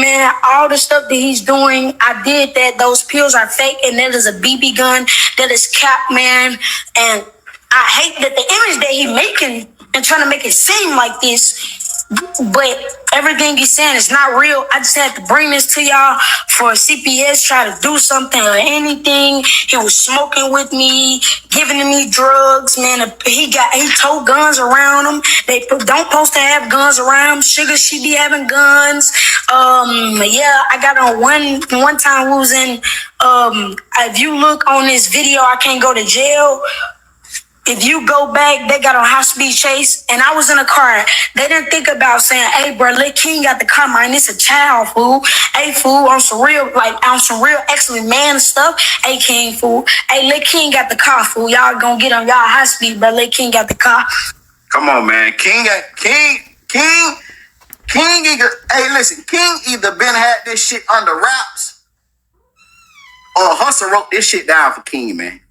man, all the stuff that he's doing, I did that. Those pills are fake, and that is a BB gun. That is cap, man. And I hate that the image that he's making and trying to make it seem like this. But everything he's saying is not real. I just had to bring this to y'all for CPS try to do something or anything. He was smoking with me, giving me drugs, man. He towed guns around him. They don't supposed to have guns around him. Sugar, she be having guns. Yeah, I got on one time we was in, if you look on this video, I can't go to jail. If you go back, they got on high-speed chase, and I was in a car. They didn't think about saying, hey, bro, Lil King got the car, man. It's a child, fool. Hey, fool, on some real excellent man stuff. Hey, King, fool. Hey, Lil King got the car, fool. Y'all gonna get on y'all high-speed, bro. Lil King got the car. Come on, man. King, hey, listen, King either been had this shit under wraps or Hustle wrote this shit down for King, man.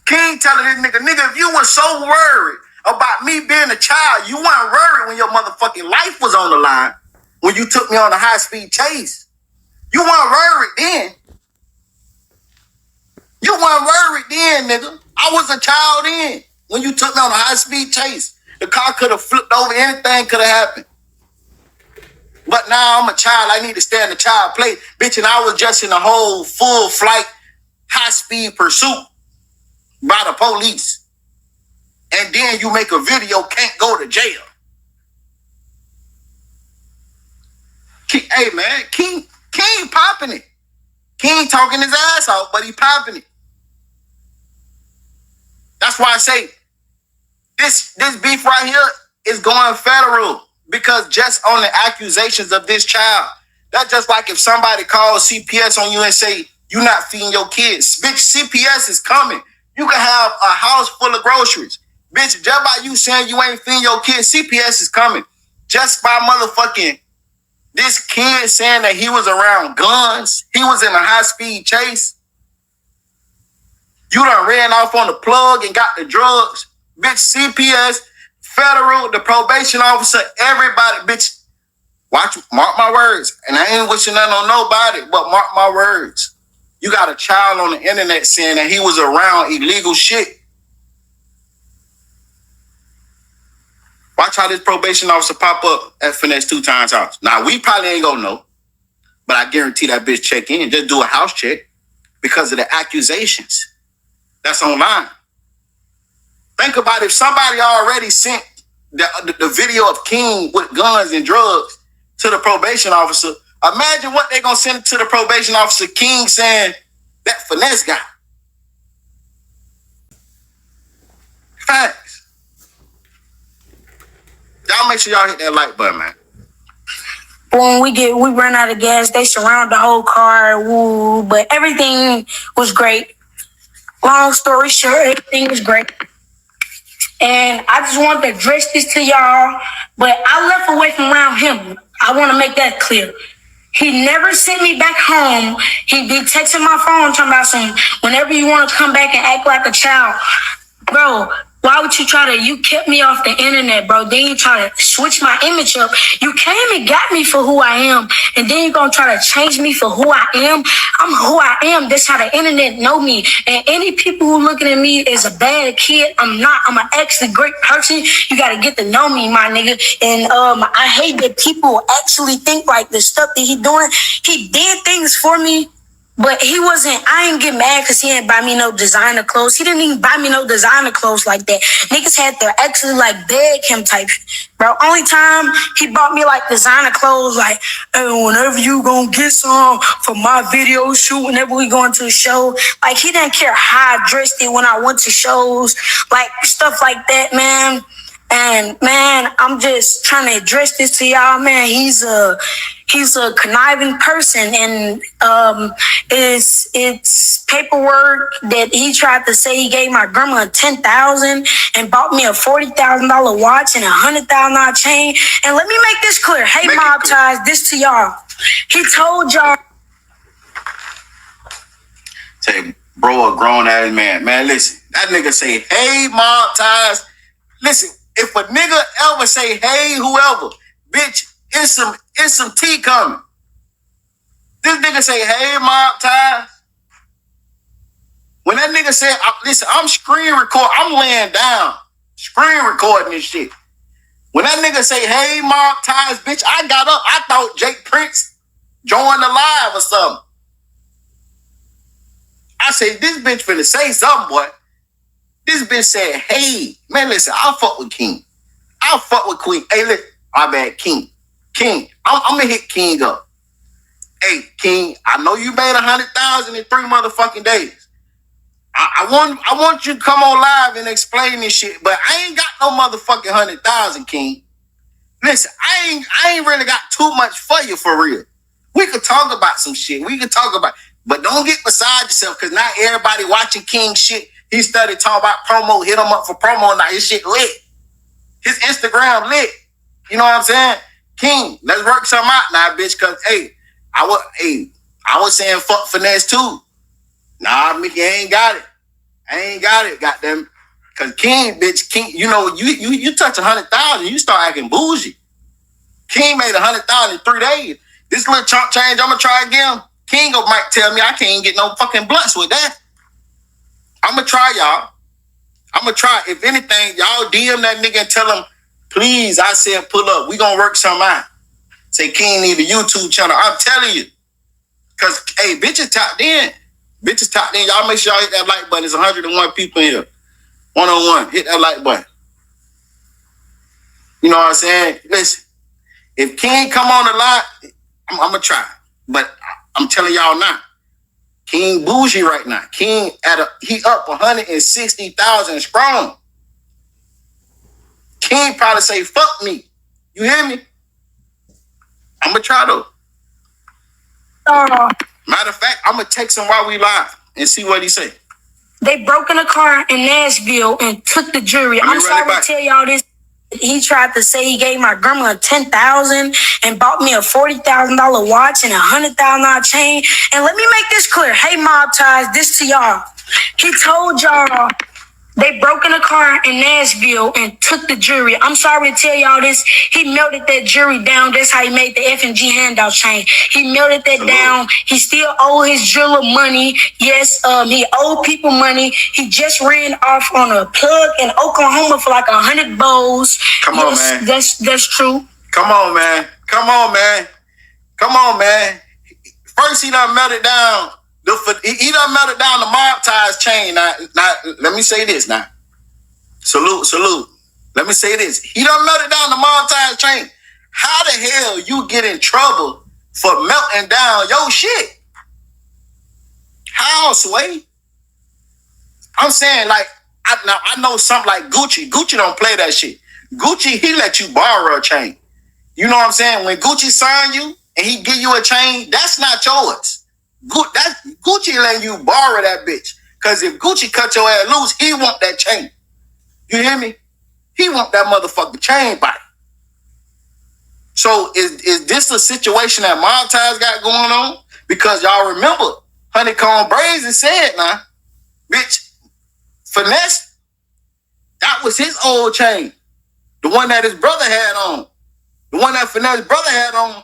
King telling this nigga, if you were so worried about me being a child, you weren't worried when your motherfucking life was on the line, when you took me on a high-speed chase. You weren't worried then. You weren't worried then, nigga. I was a child then when you took me on a high-speed chase. The car could have flipped over, anything could have happened. But now I'm a child, I need to stay in the child play. Bitch, and I was just in a whole full flight, high-speed pursuit by the police. And then you make a video, can't go to jail. Hey man, King popping it. King talking his ass off, but he popping it. That's why I say this beef right here is going federal, because just on the accusations of this child, that's just like if somebody calls CPS on you and say you're not feeding your kids. Bitch, CPS is coming. You can have a house full of groceries. Bitch, just by you saying you ain't feeding your kids, CPS is coming. Just by motherfucking this kid saying that he was around guns, he was in a high-speed chase. You done ran off on the plug and got the drugs. Bitch, CPS, federal, the probation officer, everybody, bitch. Mark my words. And I ain't wishing that on nobody, but mark my words. You got a child on the internet saying that he was around illegal shit. Watch how this probation officer pop up at Finesse2tymes house. Now, we probably ain't gonna know, but I guarantee that bitch check in and just do a house check because of the accusations that's online. Think about if somebody already sent the video of King with guns and drugs to the probation officer. Imagine what they gonna send to the probation officer, King saying that Finesse guy. Facts. Y'all make sure y'all hit that like button, man. When we run out of gas, they surround the whole car, woo, but everything was great. Long story short, everything was great. And I just want to address this to y'all, but I left away from around him. I want to make that clear. He never sent me back home. He be texting my phone talking about some, whenever you want to come back and act like a child. Bro, why would you kept me off the internet, bro. Then you try to switch my image up. You came and got me for who I am. And then you're going to try to change me for who I am. I'm who I am. That's how the internet know me. And any people who looking at me as a bad kid, I'm not. I'm an actually great person. You got to get to know me, my nigga. And I hate that people actually think like the stuff that he doing. He did things for me. But I ain't get mad because he didn't buy me no designer clothes. He didn't even buy me no designer clothes like that. Niggas had to actually like beg him type. Bro, only time he bought me like designer clothes, like, hey, whenever you gonna get some for my video shoot, whenever we going to a show. Like, he didn't care how I dressed it when I went to shows, like stuff like that, man. And man, I'm just trying to address this to y'all, man. He's a conniving person, and it's paperwork that he tried to say he gave my grandma $10,000 and bought me a $40,000 watch and a $100,000 chain. And let me make this clear. Hey, Mob Ties, this to y'all. He told y'all. Say, bro, a grown ass man. Man, listen, that nigga say, hey, Mob Ties. Listen, if a nigga ever say, hey, whoever, bitch, it's some tea coming. This nigga say, hey, Mob Ties. When that nigga said, listen, I'm screen record, I'm laying down, screen recording this shit. When that nigga say, hey, Mob Ties, bitch, I got up. I thought Jake Prince joined the live or something. I said, this bitch finna say something, boy. This bitch said, hey, man, listen, I'll fuck with King. I'll fuck with Queen. Hey, look, my bad, King. King, I'm gonna hit King up. Hey, King, I know you made 100,000 in 3 motherfucking days. I want you to come on live and explain this shit, but I ain't got no motherfucking 100,000, King. Listen, I ain't really got too much for you for real. We could talk about some shit. But don't get beside yourself, because not everybody watching King shit. He started talking about promo, hit him up for promo. Now his shit lit. His Instagram lit. You know what I'm saying? King, let's work something out now, bitch. Cause I was saying fuck Finesse too. Nah, Mickey, I ain't got it, goddamn. Cause King, bitch, King, you know, you touch 100,000, you start acting bougie. King made 100,000 in 3 days. This little chunk change, I'ma try again. King might tell me I can't get no fucking blunts with that. I'ma try, y'all. I'ma try. If anything, y'all DM that nigga and tell him, please, I said pull up. We gonna work something out. Say King need a YouTube channel. I'm telling you. Cause hey, bitches tapped in. Y'all make sure y'all hit that like button. There's 101 people in here. 101. Hit that like button. You know what I'm saying? Listen, if King come on the lot, I'm gonna try. But I'm telling y'all now, King bougie right now. King he up 160,000 strong. King probably say, fuck me. You hear me? I'm gonna try though. Matter of fact, I'm gonna text him while we live and see what he say. They broke in a car in Nashville and took the jewelry. I'm sorry to tell y'all this. He tried to say he gave my grandma $10,000 and bought me a $40,000 watch and a $100,000 chain. And let me make this clear. Hey, Mob Ties, this to y'all. He told y'all they broke in a car in Nashville and took the jewelry. I'm sorry to tell y'all this. He melted that jewelry down. That's how he made the F&G handout chain. He melted that down. He still owe his jeweler money. Yes, he owed people money. He just ran off on a plug in Oklahoma for like 100 bows. Come on, man. That's true. Come on, man. First, he done melted down. He done melted down the Mob Ties chain. Now, let me say this now. Salute. Let me say this. He done melted down the Mob Ties chain. How the hell you get in trouble for melting down your shit? How, Sway? I'm saying, like, I know something like Gucci. Gucci don't play that shit. Gucci, he let you borrow a chain. You know what I'm saying? When Gucci sign you and he give you a chain, that's not yours. Gucci letting you borrow that bitch. Because if Gucci cut your ass loose, he want that chain. You hear me? He want that motherfucking chain back. So is this a situation that Mob Ties got going on? Because y'all remember, Honeycomb Brazen said, now, bitch, Finesse, that was his old chain. The one that his brother had on. The one that Finesse brother had on,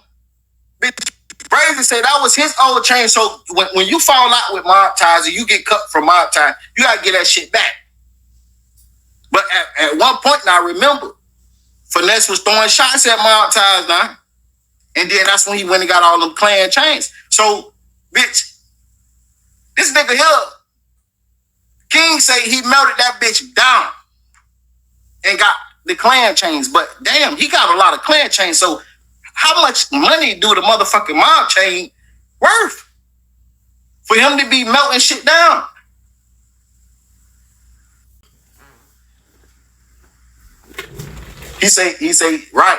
bitch, Brazen said that was his old chain. So when you fall out with Mob Ties or you get cut from Mob Ties, you got to get that shit back. But at one point now, remember, Finesse was throwing shots at Mob Ties now. And then that's when he went and got all them clan chains. So, bitch, this nigga here, King say he melted that bitch down and got the clan chains. But damn, he got a lot of clan chains. So how much money do the motherfucking mob chain worth for him to be melting shit down? He say, right.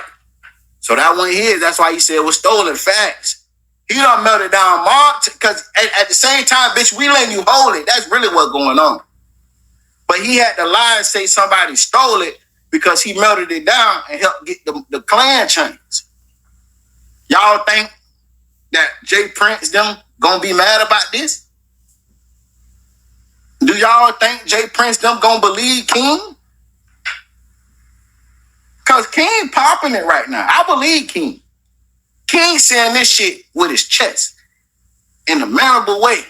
So that one here, that's why he said it was stolen. Facts. He done melted down mob, because at the same time, bitch, we letting you hold it. That's really what's going on. But he had to lie and say somebody stole it because he melted it down and helped get the clan chains. Y'all think that Jay Prince them gonna be mad about this? Do y'all think Jay Prince them gonna believe King? Cause King popping it right now. I believe King. King saying this shit with his chest. in a memorable way.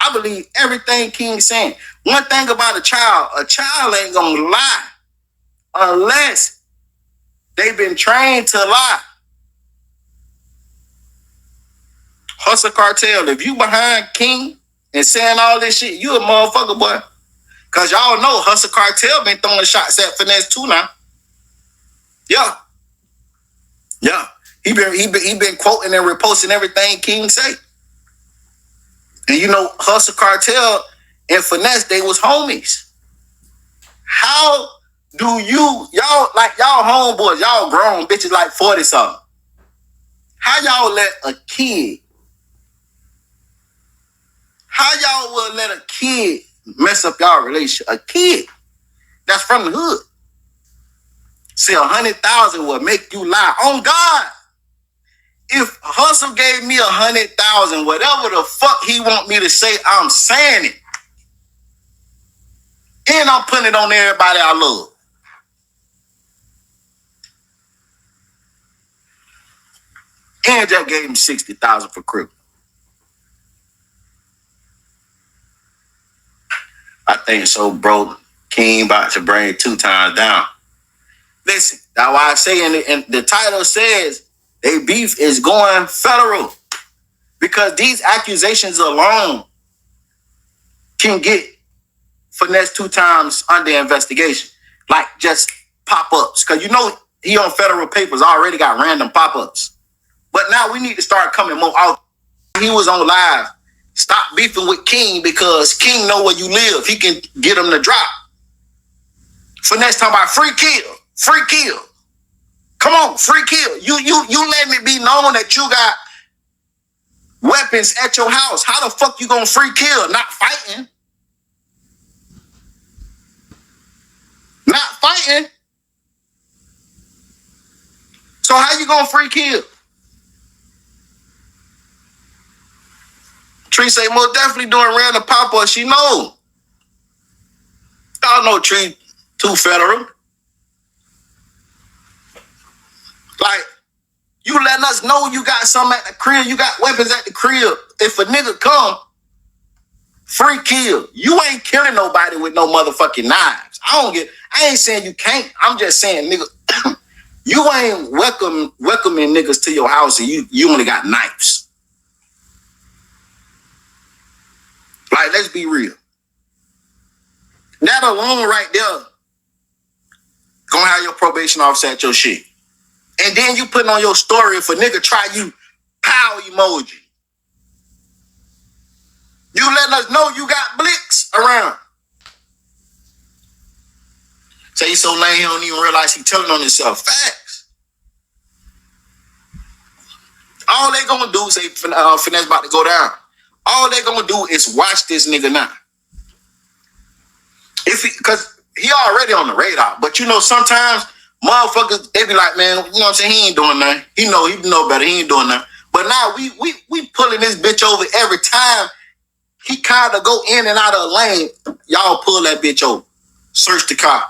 I believe everything King's saying. One thing about a child ain't gonna lie unless they've been trained to lie. Hustle Cartel, if you behind King and saying all this shit, you a motherfucker, boy. Cause y'all know Hustle Cartel been throwing shots at Finesse too now. Yeah. He been quoting and reposting everything King say. And you know, Hustle Cartel and Finesse, they was homies. How do y'all homeboys, y'all grown bitches like 40 something. How y'all will let a kid mess up y'all relationship? A kid that's from the hood. Say 100,000 will make you lie. On God. If Hustle gave me 100,000, whatever the fuck he want me to say, I'm saying it. And I'm putting it on everybody I love. And just gave him 60,000 for crib. I think so, bro. King about to bring 2Tymes down. Listen, that's why I say in the title says they beef is going federal. Because these accusations alone can get Finesse2tymes under investigation. Like just pop-ups. Because you know he on federal papers already got random pop-ups. But now we need to start coming more out. He was on live. Stop beefing with King because King know where you live. He can get him to drop. Finesse talking about free kill. Free kill. Come on, free kill. You let me be known that you got weapons at your house. How the fuck you gonna free kill? Not fighting. Not fighting. So how you gonna free kill? Tree say most definitely doing random pop-up. She know. Y'all know Tree too federal. Like, you letting us know you got something at the crib. You got weapons at the crib. If a nigga come, free kill. You ain't killing nobody with no motherfucking knives. I ain't saying you can't. I'm just saying, nigga, you ain't welcoming niggas to your house and you only got knives. Like, let's be real. That alone right there gonna have your probation officer at your shit. And then you putting on your story if a nigga try you, pow emoji. You letting us know you got blicks around. Say he's so lame he don't even realize he telling on himself. Facts. All they gonna do is say Finesse about to go down. All they gonna do is watch this nigga now. Cause he already on the radar. But you know, sometimes motherfuckers, they be like, man, you know what I'm saying? He ain't doing nothing. He know better. He ain't doing nothing. But now we pulling this bitch over every time he kind of go in and out of the lane. Y'all pull that bitch over. Search the car.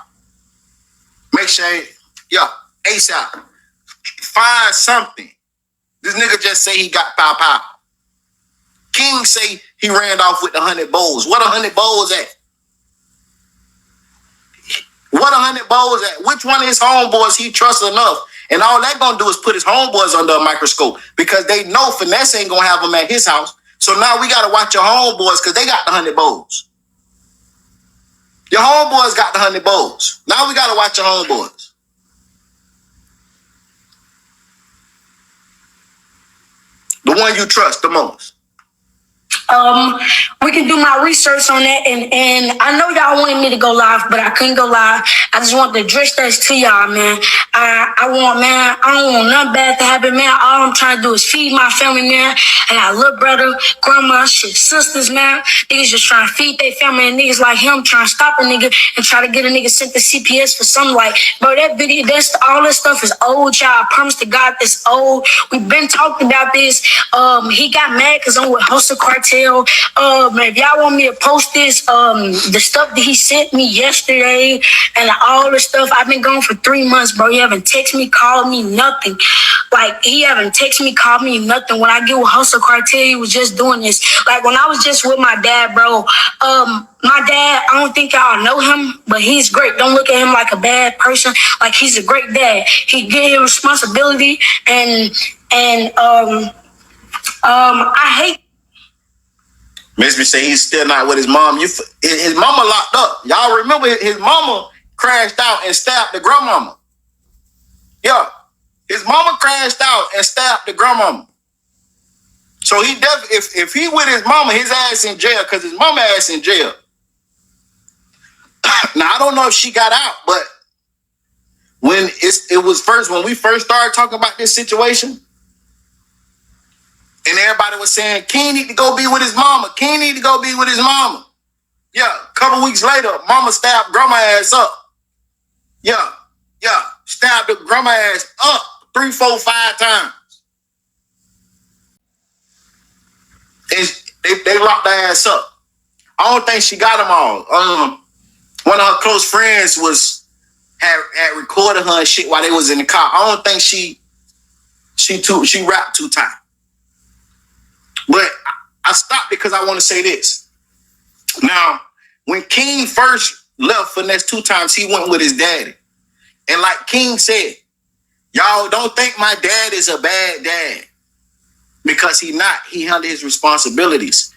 Make sure, ASAP. Find something. This nigga just say he got pow. King say he ran off with 100 bowls. What 100 bowls at? What 100 bowls at? Which one of his homeboys he trusts enough? And all that gonna do is put his homeboys under a microscope because they know Finesse ain't gonna have them at his house. So now we gotta watch your homeboys because they got the 100 bowls. Your homeboys got the 100 bowls. Now we gotta watch your homeboys. The one you trust the most. We can do my research on that, and I know y'all wanted me to go live, but I couldn't go live. I just want to address that to y'all, man. I don't want nothing bad to happen, man. All I'm trying to do is feed my family, man. I got a little brother, grandma, shit, sisters, man. Niggas just trying to feed their family, and niggas like him trying to stop a nigga and try to get a nigga sent to CPS for something like, bro, that video, all this stuff is old, y'all. I promise to God, this old. We've been talking about this. He got mad because I'm with Hustle Cartel. jail. If y'all want me to post this, the stuff that he sent me yesterday and all the stuff, I've been gone for 3 months, bro. He haven't texted me, called me, nothing. Like, he haven't texted me, called me, nothing. When I get with Hustle Cartel, he was just doing this. Like, when I was just with my dad, bro, my dad, I don't think y'all know him, but he's great. Don't look at him like a bad person. Like, he's a great dad. He get his responsibility, and I hate. Miss me say he's still not with his mom. His mama locked up. Y'all remember his mama crashed out and stabbed the grandmama. Yeah, his mama crashed out and stabbed the grandmama. So he if he with his mama, his ass in jail because his mama ass in jail. Now I don't know if she got out, but when when we first started talking about this situation, and everybody was saying, King need to go be with his mama. King need to go be with his mama. Yeah, a couple weeks later, mama stabbed grandma ass up. Yeah, stabbed the grandma ass up 3, 4, 5 times. And they locked her ass up. I don't think she got them all. One of her close friends had recorded her and shit while they was in the car. I don't think she rapped 2 times. But I stopped because I want to say this. Now, when King first left Finesse2tymes, he went with his daddy. And like King said, y'all don't think my dad is a bad dad. Because he not. He handled his responsibilities.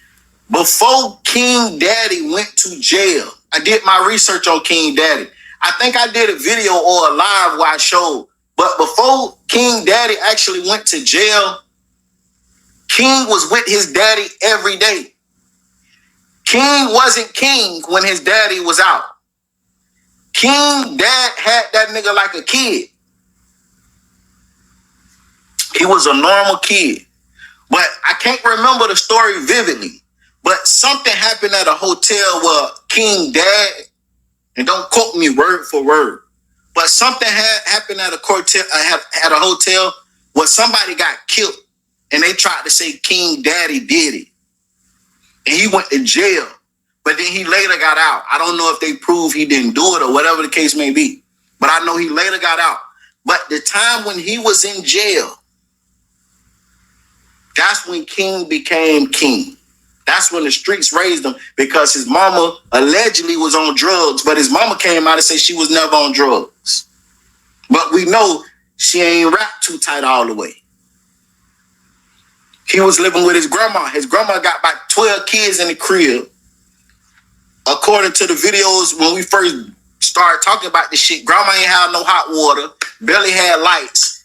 Before King Daddy went to jail, I did my research on King Daddy. I think I did a video or a live where I showed. But before King Daddy actually went to jail, King was with his daddy every day. King wasn't King when his daddy was out. King dad had that nigga like a kid. He was a normal kid. But I can't remember the story vividly. But something happened at a hotel where King dad, and don't quote me word for word, but something happened at a hotel where somebody got killed. And they tried to say King Daddy did it. And he went to jail. But then he later got out. I don't know if they prove he didn't do it or whatever the case may be. But I know he later got out. But the time when he was in jail, that's when King became king. That's when the streets raised him because his mama allegedly was on drugs. But his mama came out and said she was never on drugs. But we know she ain't wrapped too tight all the way. He was living with his grandma. His grandma got about 12 kids in the crib. According to the videos, when we first started talking about this shit, grandma ain't have no hot water, barely had lights.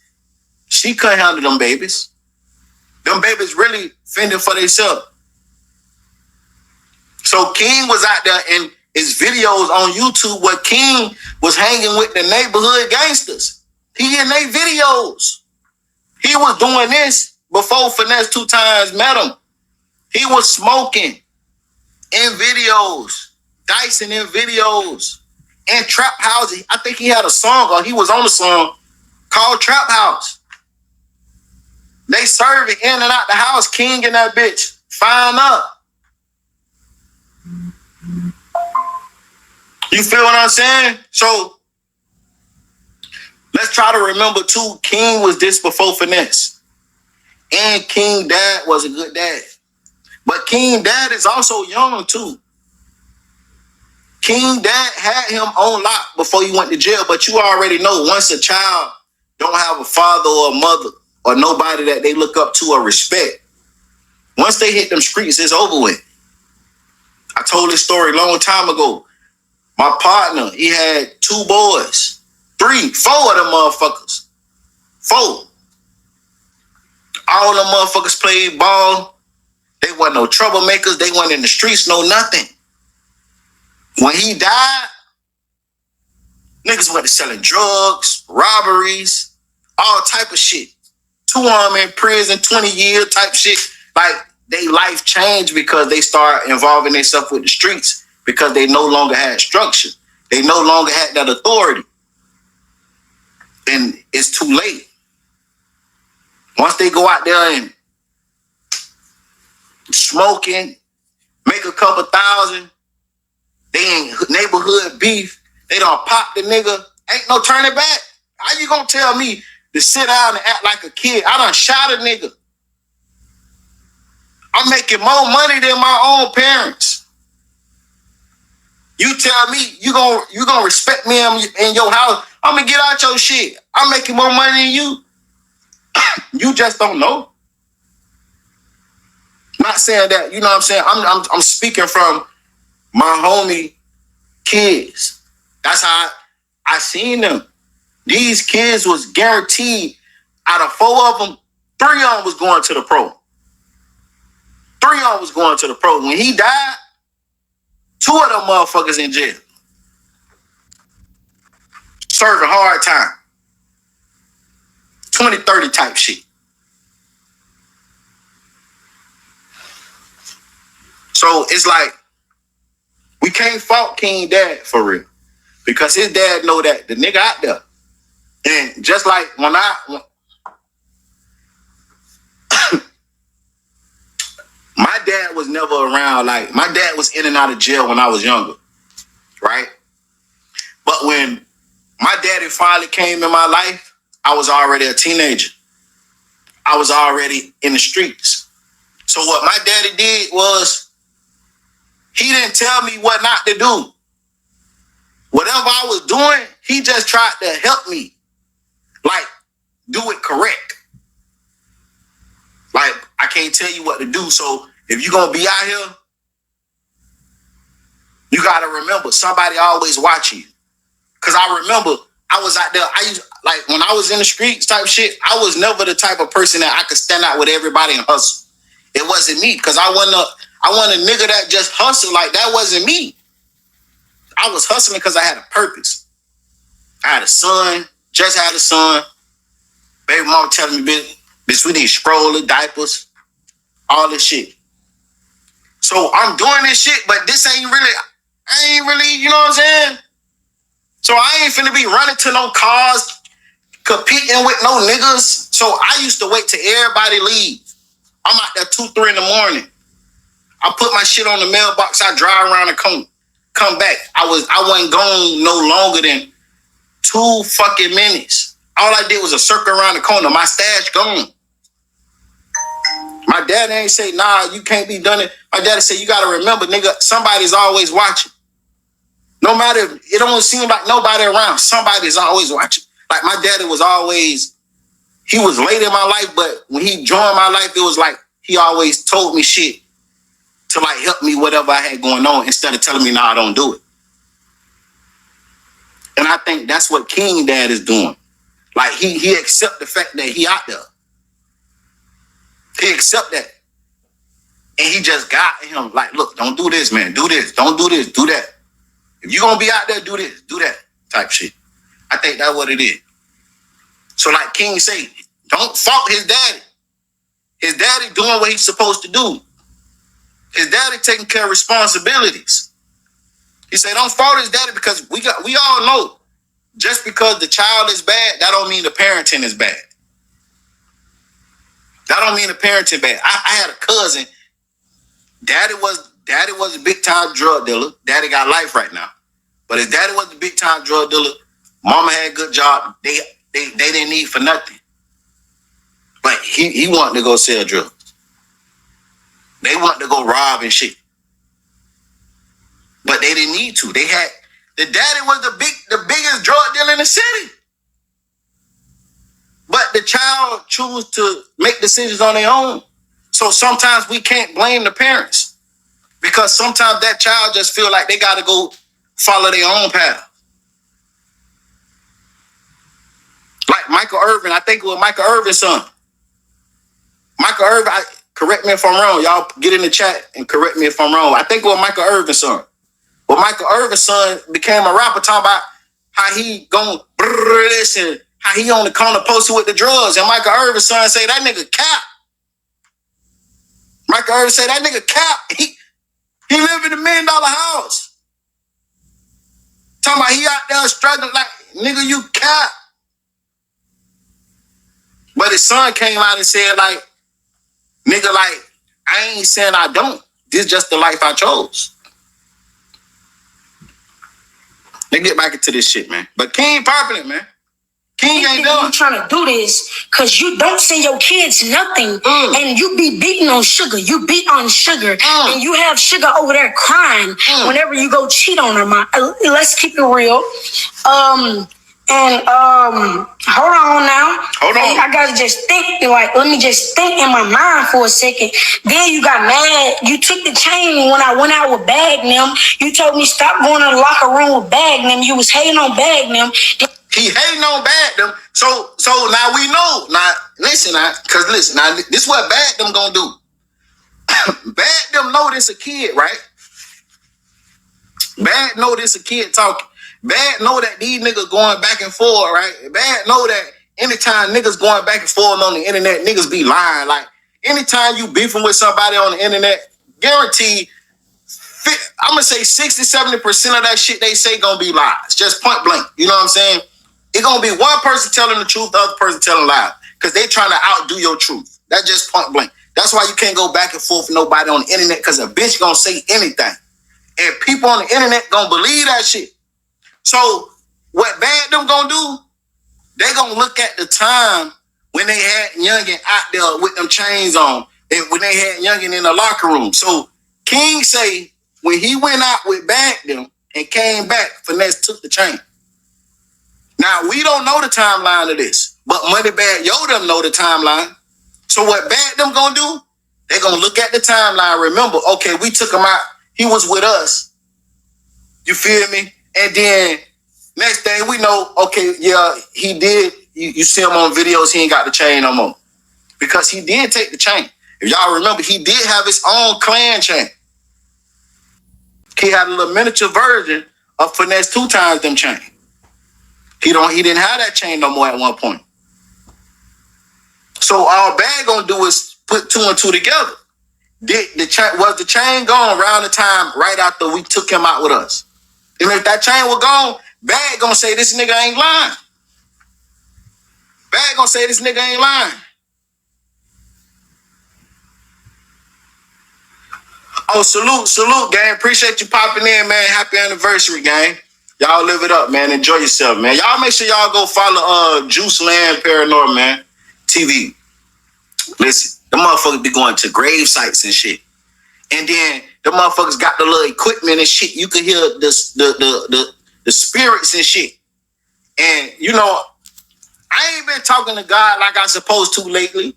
She couldn't handle them babies. Them babies really fending for themselves. So King was out there in his videos on YouTube where King was hanging with the neighborhood gangsters. He in their videos. He was doing this before Finesse2tymes met him. He was smoking in videos, dicing in videos, in trap houses. I think he had a song or he was on a song called Trap House. They serving in and out the house, King and that bitch, fine up. You feel what I'm saying? So let's try to remember too, King was this before Finesse. And King Dad was a good dad. But King Dad is also young too. King Dad had him on lock before he went to jail. But you already know once a child don't have a father or a mother or nobody that they look up to or respect, once they hit them streets, it's over with. I told this story a long time ago. My partner, he had 2 boys, 3, 4 of them motherfuckers. 4. All them motherfuckers played ball. They weren't no troublemakers. They weren't in the streets, no nothing. When he died, niggas went to selling drugs, robberies, all type of shit. 2 of them in prison, 20-year type shit. Like, they life changed because they started involving themselves with the streets because they no longer had structure. They no longer had that authority. And it's too late. Once they go out there and smoking, make a couple thousand. They ain't neighborhood beef. They don't pop the nigga. Ain't no turning back. How you gonna tell me to sit down and act like a kid? I done shot a nigga. I'm making more money than my own parents. You tell me you gonna respect me in your house? I'm gonna get out your shit. I'm making more money than you. You just don't know. Not saying that, you know what I'm saying? I'm speaking from my homie kids. That's how I seen them. These kids was guaranteed, out of 4 of them, 3 of them was going to the pro. 3 of them was going to the pro. When he died, 2 of them motherfuckers in jail. Serving hard time. 20-30 type shit. So it's like, we can't fault King Dad for real. Because his dad know that the nigga out there. And just like when my dad was never around. Like, my dad was in and out of jail when I was younger, right? But when my daddy finally came in my life, I was already a teenager. I was already in the streets. So what my daddy did was, he didn't tell me what not to do. Whatever I was doing, he just tried to help me. Like, do it correct. Like, I can't tell you what to do. So if you're going to be out here, you got to remember, somebody always watching you. Because I remember I was out there. Like, when I was in the streets type shit, I was never the type of person that I could stand out with everybody and hustle. It wasn't me. Because I wasn't a nigga that just hustled. Like, that wasn't me. I was hustling because I had a purpose. I had a son, just had a son. Baby mama telling me, bitch, we need stroller, diapers, all this shit. So I'm doing this shit, but this I ain't really, you know what I'm saying? So I ain't finna be running to no cars, competing with no niggas. So I used to wait till everybody leave. I'm out there 2-3 in the morning. I put my shit on the mailbox. I drive around the corner. Come back. I wasn't gone no longer than 2 fucking minutes. All I did was a circle around the corner. My stash gone. My dad ain't say, nah, you can't be done it. My daddy said, you gotta remember, nigga, somebody's always watching. No matter, it don't seem like nobody around. Somebody's always watching. Like, my daddy was always, he was late in my life, but when he joined my life, it was like he always told me shit to like help me whatever I had going on instead of telling me, nah, I don't do it. And I think that's what King Dad is doing. Like, he accept the fact that he out there. He accept that. And he just got him like, look, don't do this, man. Do this. Don't do this. Do that. If you're going to be out there, do this. Do that type shit. I think that's what it is. So like King say, don't fault his daddy. His daddy doing what he's supposed to do. His daddy taking care of responsibilities. He said, don't fault his daddy because we all know just because the child is bad, that don't mean the parenting is bad. That don't mean the parenting bad. I had a cousin. Daddy was a big time drug dealer. Daddy got life right now. But his daddy was a big time drug dealer. Mama had a good job. They didn't need for nothing. But he wanted to go sell drugs. They wanted to go rob and shit. But they didn't need to. The daddy was the biggest drug dealer in the city. But the child choose to make decisions on their own. So sometimes we can't blame the parents. Because sometimes that child just feel like they got to go follow their own path. Like Michael Irvin, I think it was Michael Irvin's son. Michael Irvin, correct me if I'm wrong. Y'all get in the chat and correct me if I'm wrong. I think it was Michael Irvin's son. But Michael Irvin's son became a rapper talking about how he going this and how he on the corner posted with the drugs. And Michael Irvin's son say that nigga cap. Michael Irvin say that nigga cap. He live in $1 million house. Talking about he out there struggling like, nigga, you cap. But his son came out and said like, nigga, like, I ain't saying I don't. This is just the life I chose. Let's get back into this shit, man. But King popping it, man. King ain't done. You trying to do this because you don't send your kids nothing, and you be beating on sugar. You beat on sugar, and you have sugar over there crying whenever you go cheat on her. Let's keep it real. Hold on now. Hold on. I gotta just think. Let me just think in my mind for a second. Then you got mad. You took the chain when I went out with Bagnum. You told me stop going to the locker room with Bagnum. You was hating on Bagnum. He hating on Bagnum. So now we know. Now listen, now this is what Bagnum gonna do. Bagnum know this a kid, right? Bad know this a kid talking. Bad know that these niggas going back and forth, right? Bad know that anytime niggas going back and forth on the internet, niggas be lying. Like anytime you beefing with somebody on the internet, guaranteed, I'm gonna say 60-70% of that shit they say gonna be lies. Just point blank. You know what I'm saying? It's gonna be one person telling the truth, the other person telling lies. Because they trying to outdo your truth. That's just point blank. That's why you can't go back and forth with nobody on the internet, because a bitch gonna say anything. And people on the internet gonna believe that shit. So what Bad them gonna do, they gonna look at the time when they had Youngin out there with them chains on, and when they had Youngin in the locker room. So King say when he went out with Bad them and came back, Finesse took the chain. Now, we don't know the timeline of this, but Moneybag Yo them know the timeline. So what Bad them gonna do, they gonna look at the timeline, remember, okay, we took him out, he was with us. You feel me? And then next thing we know, okay, yeah, he did, you see him on videos, he ain't got the chain no more. Because he did take the chain. If y'all remember, he did have his own clan chain. He had a little miniature version of Finesse2tymes them chain. He didn't have that chain no more at one point. So all Bad gonna do is put two and two together. Was the chain gone around the time right after we took him out with us? And if that chain was gone, Bad gonna say this nigga ain't lying. Bad gonna say this nigga ain't lying. Oh, salute, gang. Appreciate you popping in, man. Happy anniversary, gang. Y'all live it up, man. Enjoy yourself, man. Y'all make sure y'all go follow Juice Land Paranormal, man. TV. Listen, the motherfuckers be going to grave sites and shit. And then the motherfuckers got the little equipment and shit. You can hear the spirits and shit. And, you know, I ain't been talking to God like I supposed to lately.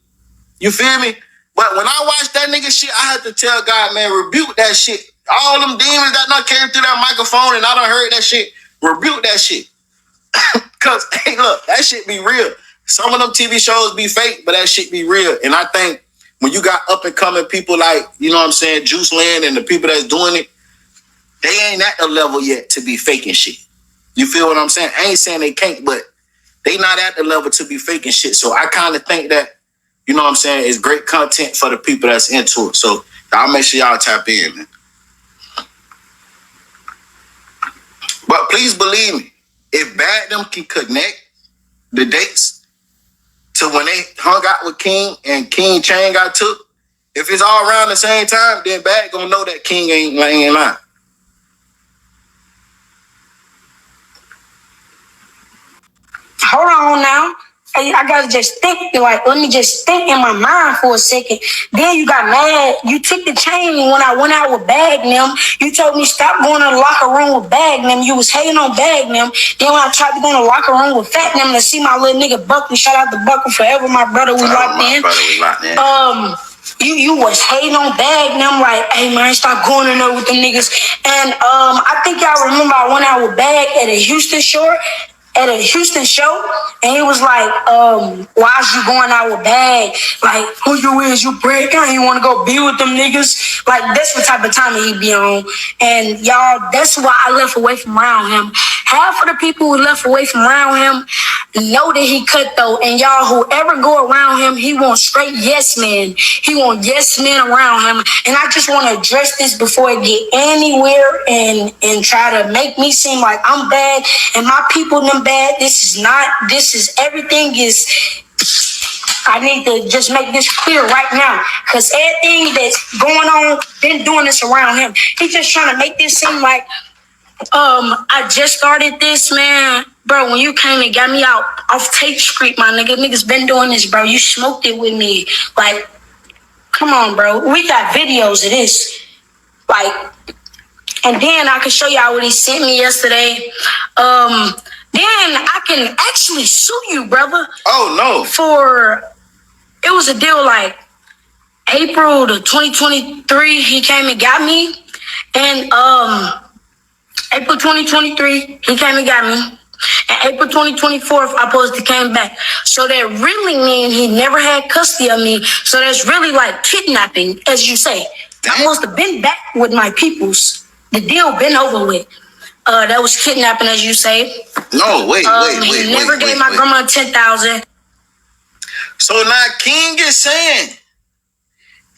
You feel me? But when I watched that nigga shit, I had to tell God, man, rebuke that shit. All them demons that done came through that microphone and I done heard that shit, rebuke that shit. Because, hey, look, that shit be real. Some of them TV shows be fake, but that shit be real. And I think when you got up and coming people like, you know what I'm saying, Juice Land and the people that's doing it, they ain't at the level yet to be faking shit. You feel what I'm saying? I ain't saying they can't, but they not at the level to be faking shit. So I kind of think that, you know what I'm saying, it's great content for the people that's into it. So y'all make sure y'all tap in, man. But please believe me, if Bad them can connect the dates to when they hung out with King and King chain got took, if it's all around the same time, then Bad gonna know that King ain't lying. Hold on now. I gotta just think, let me just think in my mind for a second. Then you got mad. You took the chain when I went out with Bagnum. You told me stop going to the locker room with Bagnum. You was hating on Bagnum. Then when I tried to go in the locker room with Fatnum to see my little nigga Buckley, shout out to Buckley forever, my brother, we locked in. You was hating on Bagnum, like, hey man, stop going in there with them niggas. And I think y'all remember I went out with Bag at a Houston show, and he was like, why is you going out with Bag? Like, who you is, you break? I ain't want to go be with them niggas. Like, that's what type of time he be on. And y'all, that's why I left away from around him. Half of the people who left away from around him know that he cut though. And y'all, whoever go around him, he want straight yes men. He want yes men around him. And I just want to address this before it get anywhere and try to make me seem like I'm bad and my people them bad. Everything is I need to just make this clear right now, because everything that's going on, been doing this around him. He's just trying to make this seem like, I just started this, man. Bro, when you came and got me out off Tate Street, my nigga, niggas been doing this, bro. You smoked it with me. Like, come on, bro. We got videos of this. Like, and then I can show y'all what he sent me yesterday. Then I can actually sue you, brother. Oh, no. It was a deal like April to 2023, he came and got me. And April 2023, he came and got me. And April 2024, I supposed to came back. So that really means he never had custody of me. So that's really like kidnapping, as you say. I must have been back with my peoples. The deal been over with. That was kidnapping, as you say. No, wait. He never gave my grandma 10,000. So now King is saying,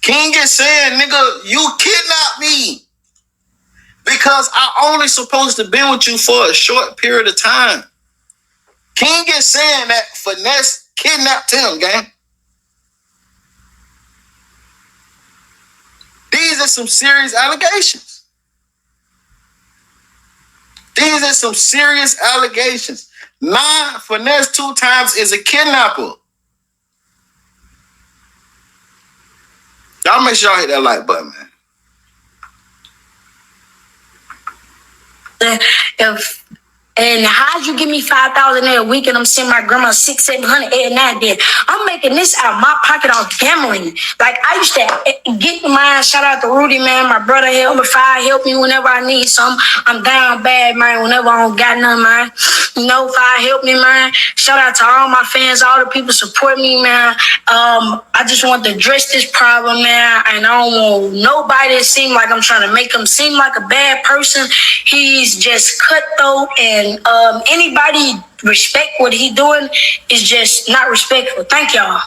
nigga, you kidnapped me because I only supposed to be with you for a short period of time. King is saying that Finesse kidnapped him, gang. These are some serious allegations. Nah, Finesse2tymes is a kidnapper. Y'all make sure y'all hit that like button, man. And how'd you give me 5,000 a week and I'm sending my grandma 600-700 every now and then? I'm making this out of my pocket off gambling. Like, I used to get mine. Shout out to Rudy, man. My brother help me whenever I need something. I'm down bad, man, whenever I don't got none, man. You know, Fi help me, man. Shout out to all my fans, all the people support me, man. I just want to address this problem, man. And I don't want nobody to seem like I'm trying to make him seem like a bad person. He's just cutthroat, and anybody respect what he doing is just not respectful. Thank y'all.